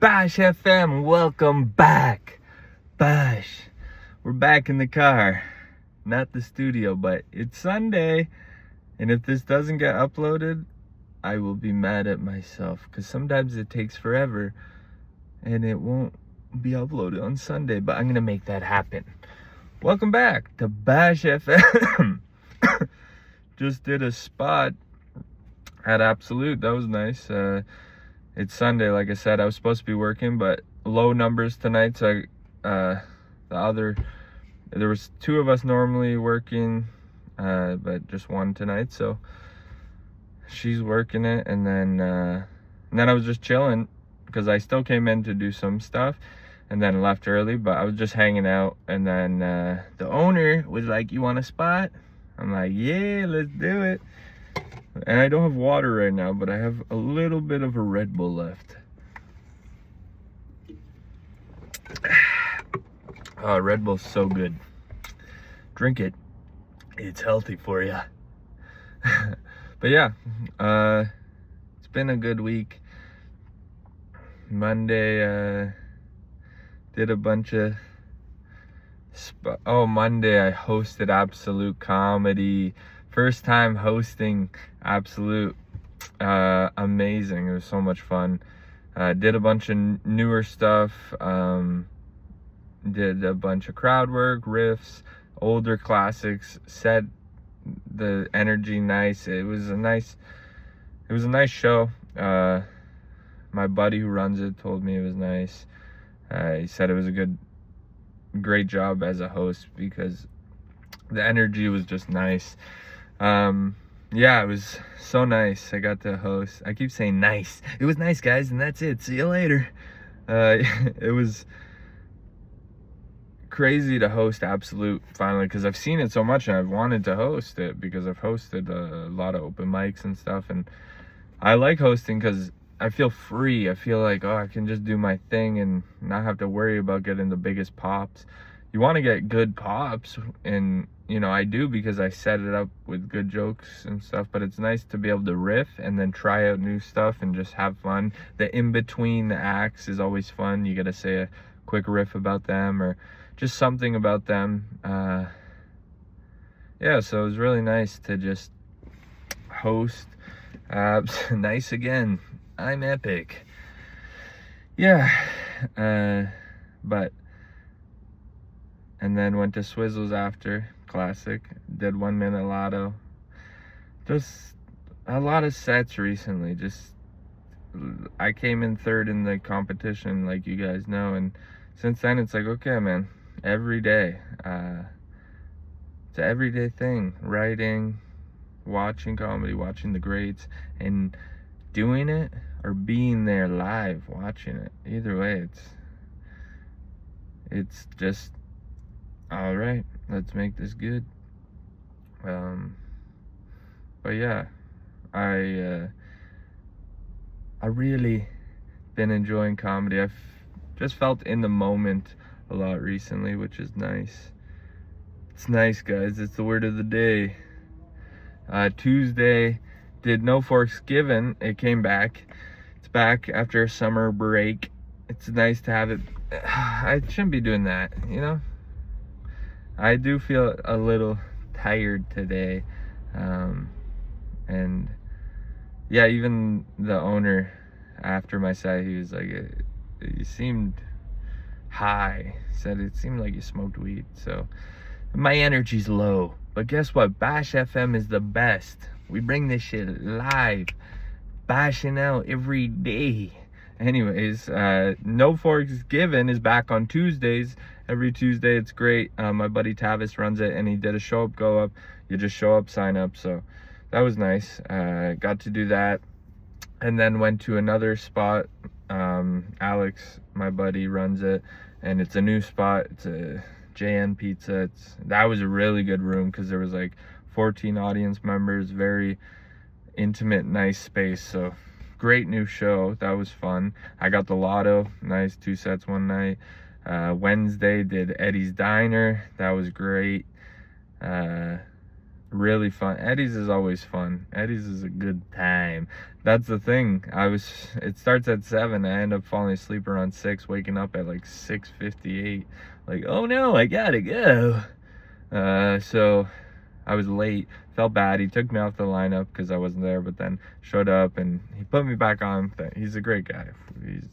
Bash FM, welcome back. Bash, we're back in the car. Not the studio, but it's Sunday. And if this doesn't get uploaded, I will be mad at myself. Because sometimes it takes forever and it won't be uploaded on Sunday. But I'm going to make that happen. Welcome back to Bash FM. Just did a spot at Absolute. That was nice. It's Sunday, like I said. I was supposed to be working, but low numbers tonight. So there was two of us normally working, but just one tonight. So she's working it, and then I was just chilling because I still came in to do some stuff, and then left early. But I was just hanging out, and then the owner was like, "You want a spot?" I'm like, "Yeah, let's do it." And I don't have water right now, but I have a little bit of a Red Bull left. Oh, Red Bull's so good. Drink it. It's healthy for you. But yeah, it's been a good week. Monday, did a bunch of... Monday I hosted Absolute Comedy. First time hosting Absolute. Amazing. It was so much fun. Did a bunch of newer stuff. Did a bunch of crowd work, riffs, older classics, set the energy nice. It was a nice show. My buddy who runs it told me it was nice. He said it was a great job as a host because the energy was just nice. Yeah, it was so nice. I got to host. I keep saying nice. It was nice, guys, and that's it. See you later. It was crazy to host Absolute finally, because I've seen it so much and I've wanted to host it because I've hosted a lot of open mics and stuff, and I like hosting because I feel free. I feel like, I can just do my thing and not have to worry about getting the biggest pops. You want to get good pops, and I do, because I set it up with good jokes and stuff, but it's nice to be able to riff and then try out new stuff and just have fun. The in-between acts is always fun. You got to say a quick riff about them or just something about them. Yeah, so it was really nice to just host. Nice again. I'm epic. Yeah. And then went to Swizzles after. Classic. Did 1 minute lotto. Just a lot of sets recently. I came in third in the competition, like you guys know, and since then it's like, okay, man, every day. It's an everyday thing. Writing, watching comedy, watching the greats, and doing it or being there live watching it. Either way, it's just all right. Let's make this good. But yeah, I really been enjoying comedy. I've just felt in the moment a lot recently, which is nice. It's nice, guys. It's the word of the day. Tuesday did No Forks Given. It came back. It's back after a summer break. It's nice to have it. I shouldn't be doing that, I do feel a little tired today. And yeah, even the owner after my set, he was like, you seemed high. He said it seemed like you smoked weed. So my energy's low. But guess what? Bash FM is the best. We bring this shit live. Bashing out every day. Anyways, No Forks Given is back on Tuesdays. Every Tuesday, it's great. My buddy Tavis runs it, and he did a show up, go up. You just show up, sign up. So that was nice. Got to do that. And then went to another spot. Alex, my buddy, runs it, and it's a new spot. It's a JN Pizza. That was a really good room because there was like 14 audience members. Very intimate, nice space. So great new show. That was fun. I got the lotto. Nice 2 sets one night. Wednesday did Eddie's Diner. That was great. Really fun. Eddie's is always fun. Eddie's is a good time. That's the thing. It starts at 7. I end up falling asleep around 6, waking up at like 6:58. Like, oh no, I gotta go. So I was late. Felt bad. He took me off the lineup because I wasn't there, but then showed up and he put me back on. He's a great guy. He's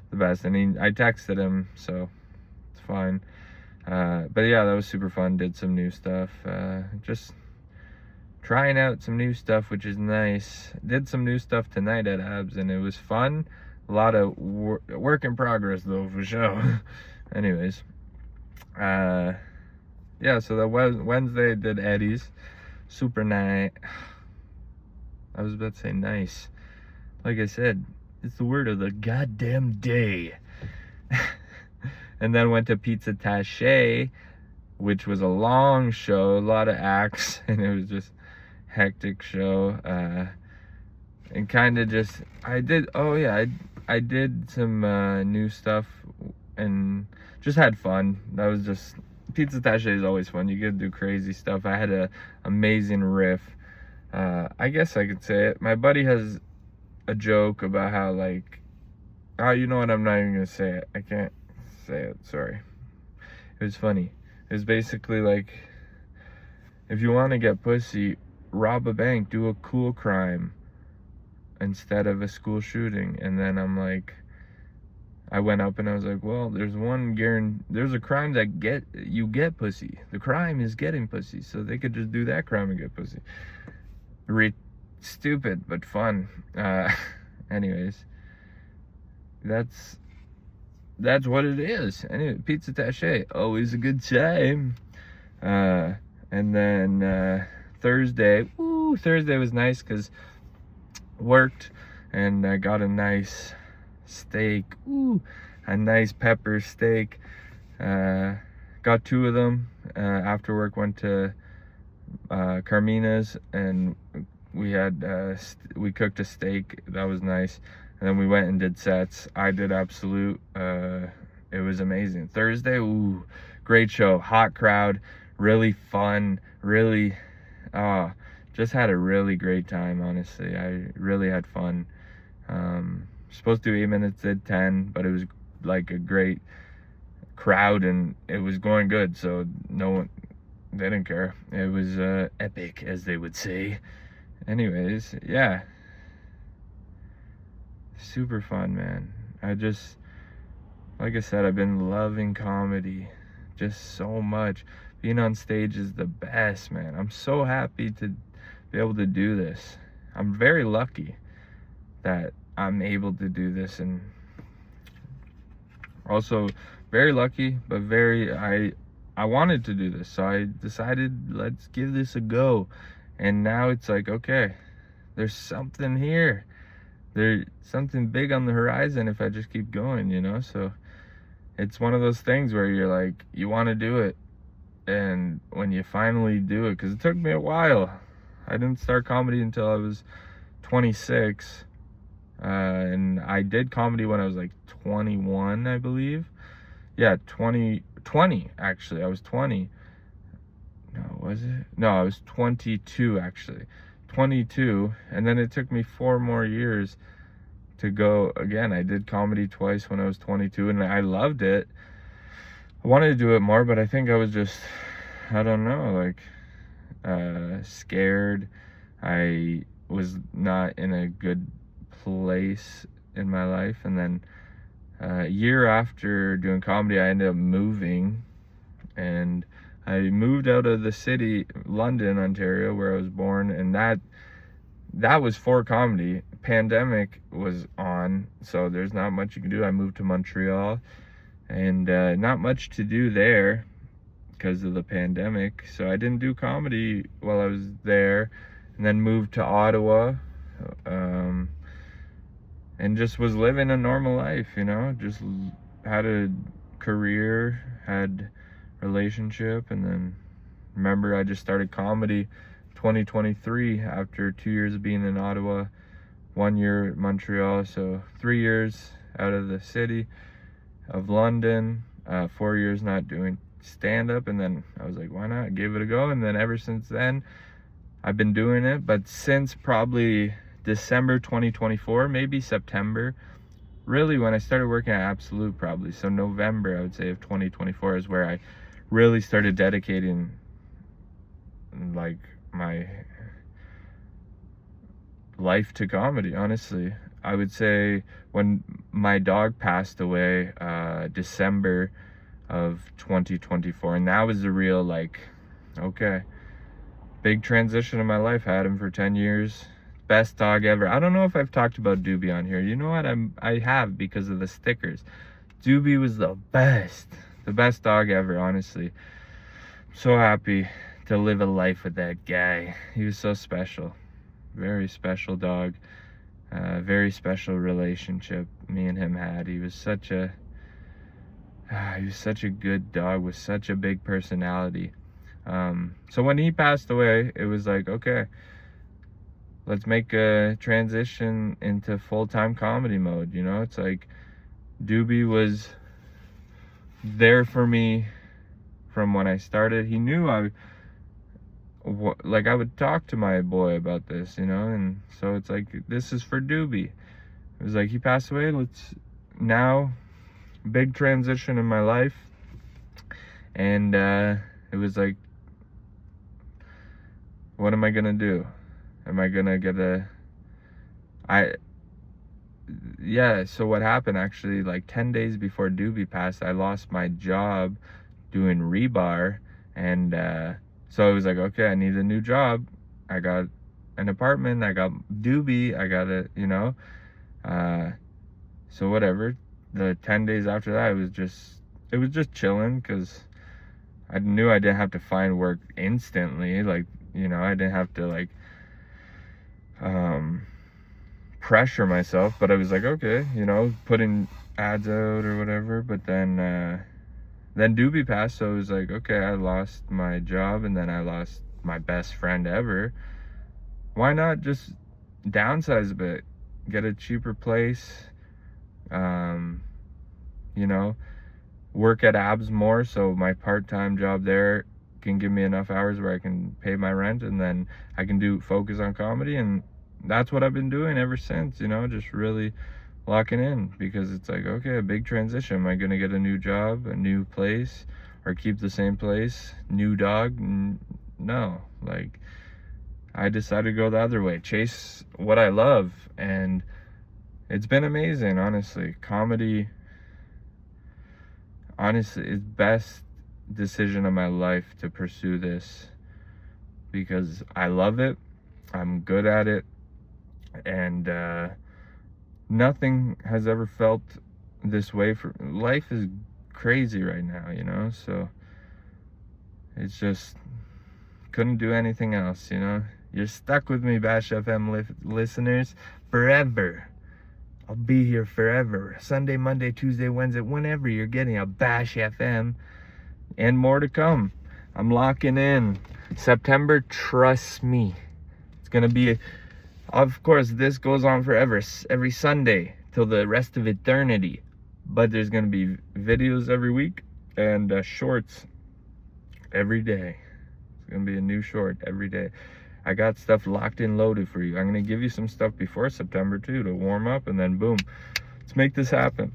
the best. And I texted him, so it's fine. But yeah, that was super fun. Did some new stuff. Just trying out some new stuff, which is nice. Did some new stuff tonight at Abs, and it was fun. A lot of work in progress, though, for sure. Anyways, yeah, so that Wednesday did Eddie's. Super nice. I was about to say nice. Like I said, it's the word of the goddamn day. And then went to Pizza Taché, which was a long show, a lot of acts, and it was just hectic show. And kind of just, I did some new stuff and just had fun. That was just, Pizza Taché is always fun. You get to do crazy stuff. I had an amazing riff. I guess I could say it. My buddy has a joke about how, like, oh, you know what, I'm not even gonna say it. I can't say it, sorry. It was funny. It was basically like, if you want to get pussy, rob a bank, do a cool crime instead of a school shooting. And then I'm like, I went up and I was like, well, there's a crime that you get pussy. The crime is getting pussy, so they could just do that crime and get pussy. Stupid but fun. Anyways, that's what it is. Anyway, Pizza Taché, always a good time. And then Thursday was nice because worked, and I got a nice steak. A nice pepper steak. Got 2 of them. After work, went to Carmina's, and we cooked a steak. That was nice. And then we went and did sets. I did Absolute. It was amazing. Thursday, great show. Hot crowd. Really fun. Really, just had a really great time, honestly. I really had fun. Supposed to do 8 minutes, did 10, but it was like a great crowd and it was going good, so no one, they didn't care. It was epic, as they would say. Anyways, yeah, super fun, man. Like I said, I've been loving comedy just so much. Being on stage is the best, man. I'm so happy to be able to do this. I'm very lucky that I'm able to do this, and also very lucky, but I wanted to do this, so I decided, let's give this a go. And now it's like, okay, there's something here. There's something big on the horizon if I just keep going, you know? So it's one of those things where you're like, you want to do it, and when you finally do it, because it took me a while. I didn't start comedy until I was 26. And I did comedy when I was like 21, I believe. Yeah, 20 actually. I was 20. No, was it? No, I was 22 actually. 22, and then it took me 4 more years to go again. I did comedy twice when I was 22, and I loved it. I wanted to do it more, but I think I was just, I don't know, like scared. I was not in a good place in my life, and then a year after doing comedy, I ended up moving, and I moved out of the city, London, Ontario, where I was born, and that was for comedy. Pandemic was on, so there's not much you can do. I moved to Montreal, and not much to do there because of the pandemic, so I didn't do comedy while I was there, and then moved to Ottawa, and just was living a normal life, you know, just had a career, had relationship, and then remember I just started comedy 2023 after 2 years of being in Ottawa, 1 year at Montreal, so 3 years out of the city of London, 4 years not doing stand-up, and then I was like, why not, gave it a go, and then ever since then I've been doing it, but since probably December 2024, maybe September, really when I started working at Absolute, probably. So November, I would say, of 2024 is where I really started dedicating like my life to comedy, honestly. I would say when my dog passed away, December of 2024, and that was the real, like, okay, big transition in my life. Had him for 10 years. Best dog ever. I don't know if I've talked about Doobie on here. You know what? I have, because of the stickers. Doobie was the best dog ever, honestly. So happy to live a life with that guy. He was so special. Very special dog. Very special relationship me and him had. He was such a good dog with such a big personality. So when he passed away, it was like, okay, let's make a transition into full-time comedy mode. You know, it's like Doobie was there for me from when I started. He knew I would talk to my boy about this, you know, and so it's like, this is for Doobie. It was like, he passed away, now, big transition in my life, and it was like, what am I gonna do? Am I gonna get so what happened, actually, like 10 days before Doobie passed, I lost my job doing rebar, and so I was like, okay, I need a new job. I got an apartment, I got Doobie, I got it, you know. So whatever. The 10 days after that, it was just chilling, because I knew I didn't have to find work instantly. Like, you know, I didn't have to, like, pressure myself, but I was like, okay, you know, putting ads out or whatever. But then Doobie passed, so it was like, okay, I lost my job, and then I lost my best friend ever. Why not just downsize a bit, get a cheaper place, you know, work at Abs more, so my part-time job there can give me enough hours where I can pay my rent, and then I can focus on comedy. And that's what I've been doing ever since, you know, just really locking in, because it's like, okay, a big transition. Am I gonna get a new job, a new place, or keep the same place? New dog? No, like, I decided to go the other way, chase what I love, and it's been amazing, honestly. Comedy, honestly, is best decision of my life to pursue this, because I love it, I'm good at it, and nothing has ever felt this way. Life is crazy right now, you know, so it's just, couldn't do anything else, you know. You're stuck with me, Bash FM listeners, forever. I'll be here forever. Sunday, Monday, Tuesday, Wednesday, whenever you're getting a Bash FM, and more to come. I'm locking in. September, trust me. It's gonna be, of course, this goes on forever, every Sunday till the rest of eternity. But there's gonna be videos every week, and shorts every day. It's gonna be a new short every day. I got stuff locked and loaded for you. I'm gonna give you some stuff before September too, to warm up, and then boom, let's make this happen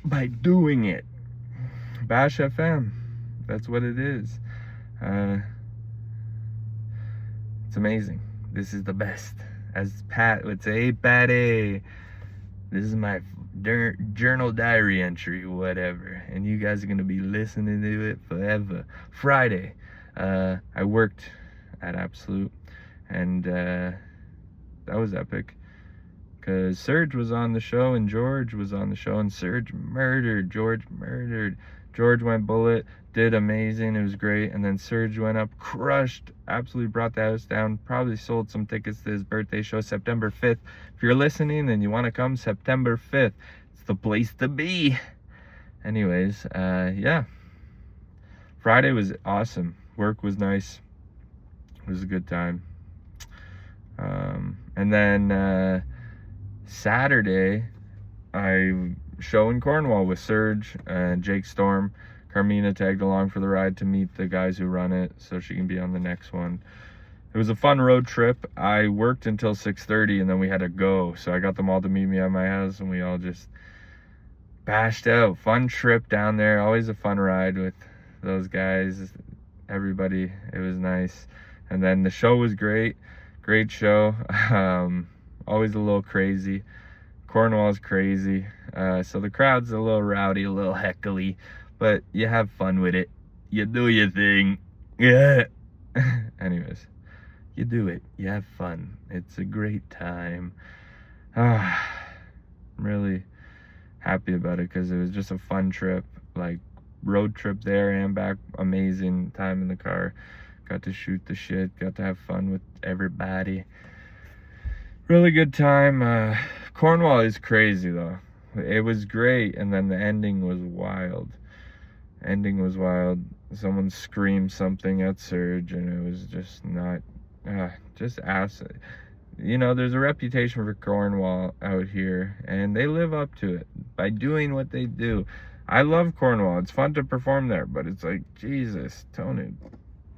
by doing it. Bash FM, that's what it is. It's amazing. This is the best. As Pat would say, hey Patty, this is my journal diary entry, whatever, and you guys are gonna be listening to it forever. Friday, I worked at Absolute, and that was epic, because Serge was on the show, and George was on the show, and Serge murdered, George went bullet, did amazing, it was great. And then Serge went up, crushed, absolutely brought the house down, probably sold some tickets to his birthday show, September 5th. If you're listening and you want to come, September 5th, it's the place to be. Anyways, yeah, Friday was awesome. Work was nice. It was a good time. And then Saturday, I show in Cornwall with Serge and Jake Storm. Carmina tagged along for the ride to meet the guys who run it, so she can be on the next one. It was a fun road trip. I worked until 6:30 and then we had to go. So I got them all to meet me at my house and we all just bashed out. Fun trip down there. Always a fun ride with those guys. Everybody. It was nice. And then the show was great. Great show. Always a little crazy. Cornwall's crazy. So the crowd's a little rowdy, a little heckly, but you have fun with it. You do your thing. Yeah. Anyways, you do it. You have fun. It's a great time. I'm really happy about it because it was just a fun trip. Like, road trip there and back. Amazing time in the car. Got to shoot the shit. Got to have fun with everybody. Really good time. Cornwall is crazy though. It was great, and then the ending was wild. Someone screamed something at Surge, and it was just not, just acid. You know, there's a reputation for Cornwall out here, and they live up to it by doing what they do. I love Cornwall. It's fun to perform there, but it's like, Jesus, tone it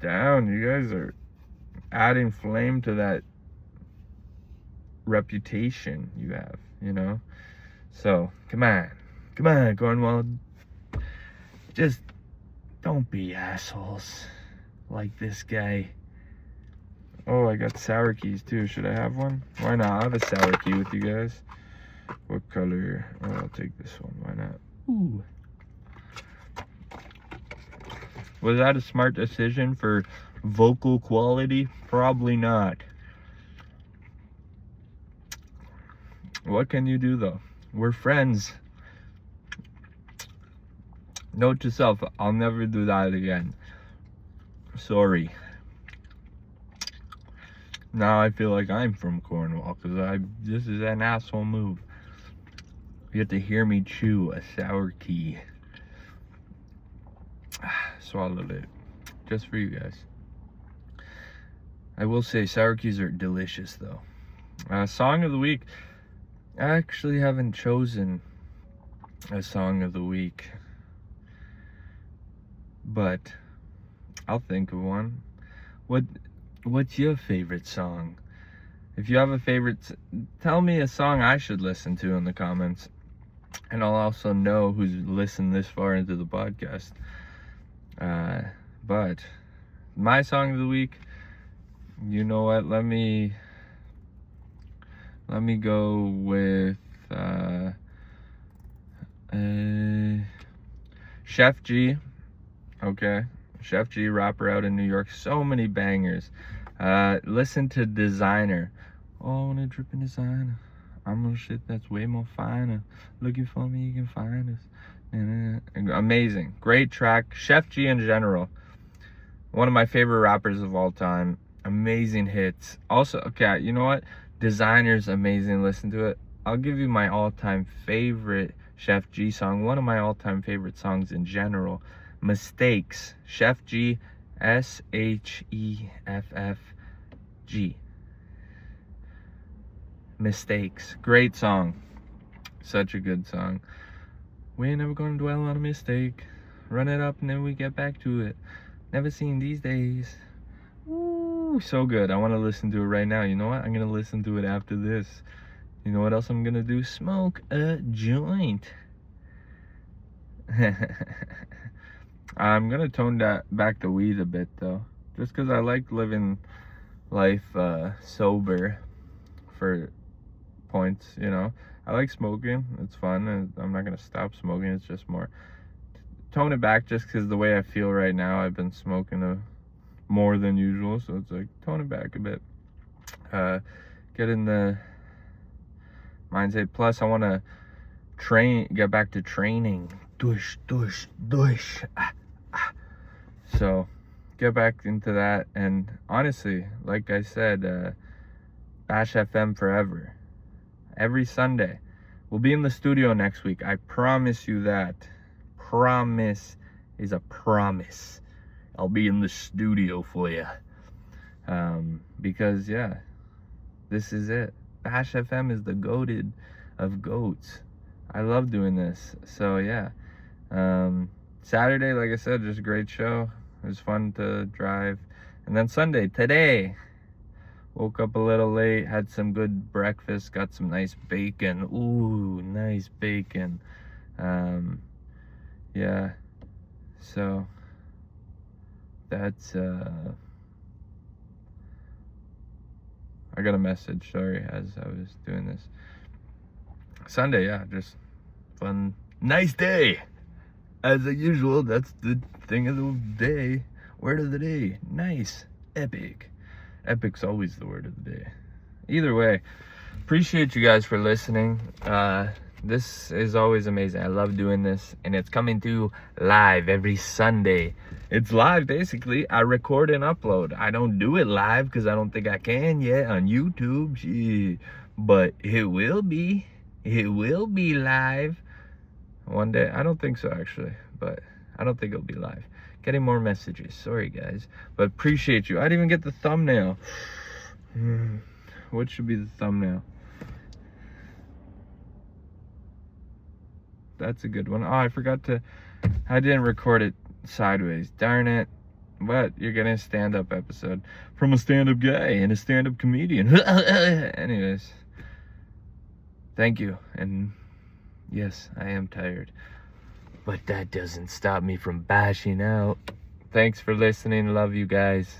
down. You guys are adding flame to that reputation you have, you know? So, come on, Cornwall. Just don't be assholes like this guy. Oh, I got sour keys too. Should I have one? Why not? I'll have a sour key with you guys. What color? Oh, I'll take this one. Why not? Ooh. Was that a smart decision for vocal quality? Probably not. What can you do though? We're friends. Note to self, I'll never do that again. Sorry. Now I feel like I'm from Cornwall because this is an asshole move. You have to hear me chew a sour key. Swallowed it. Just for you guys. I will say sour keys are delicious though. Song of the week. I actually haven't chosen a song of the week, but I'll think of one. What's your favorite song? If you have a favorite, tell me a song I should listen to in the comments, and I'll also know who's listened this far into the podcast. But my song of the week, you know what? Let me go with Chef G. Okay, Chef G, rapper out in New York. So many bangers. Listen to Designer. Oh, I wanna drip in designer. I'm on shit that's way more finer. Looking for me, you can find us. Amazing, great track. Chef G in general, one of my favorite rappers of all time. Amazing hits. Also, okay, you know what? Designer's amazing. Listen to it. I'll give you my all-time favorite Chef G song. One of my all-time favorite songs in general. Mistakes. Chef G. SHEFFG. Mistakes. Great song. Such a good song. We ain't never gonna dwell on a mistake. Run it up and then we get back to it. Never seen these days. Ooh, so good. I want to listen to it right now. You know what? I'm going to listen to it after this. You know what else I'm going to do? Smoke a joint. I'm going to tone back the weed a bit, though. Just because I like living life sober for points, you know. I like smoking. It's fun. And I'm not going to stop smoking. It's just more. Tone it back just because the way I feel right now. I've been smoking more than usual, so it's like tone it back a bit, get in the mindset. Plus I want to get back to training, so get back into that. And honestly, like I said, Bash FM forever, every Sunday. We'll be in the studio next week, I promise you that. Promise is a promise. I'll be in the studio for you. Because, yeah, this is it. Bash FM is the goated of goats. I love doing this. So, yeah. Saturday, like I said, just a great show. It was fun to drive. And then Sunday, today, Woke up a little late, had some good breakfast, got some nice bacon. Ooh, nice bacon. Yeah, so that's I got a message, sorry, as I was doing this. Sunday, yeah, just fun, nice day. As usual, that's the thing of the day. Word of the day, nice, epic. Epic's always the word of the day. Either way, appreciate you guys for listening. This is always amazing. I love doing this, and it's coming to live every Sunday. It's live, basically. I record and upload. I don't do it live because I don't think I can yet on YouTube. Gee. But it will be. It will be live one day. I don't think so, actually, but I don't think it'll be live. Getting more messages. Sorry, guys. But appreciate you. I didn't even get the thumbnail. What should be the thumbnail? That's a good one. Oh, I didn't record it sideways. Darn it. But you're getting a stand-up episode from a stand-up guy and a stand-up comedian. Anyways, thank you. And yes, I am tired. But that doesn't stop me from bashing out. Thanks for listening. Love you guys.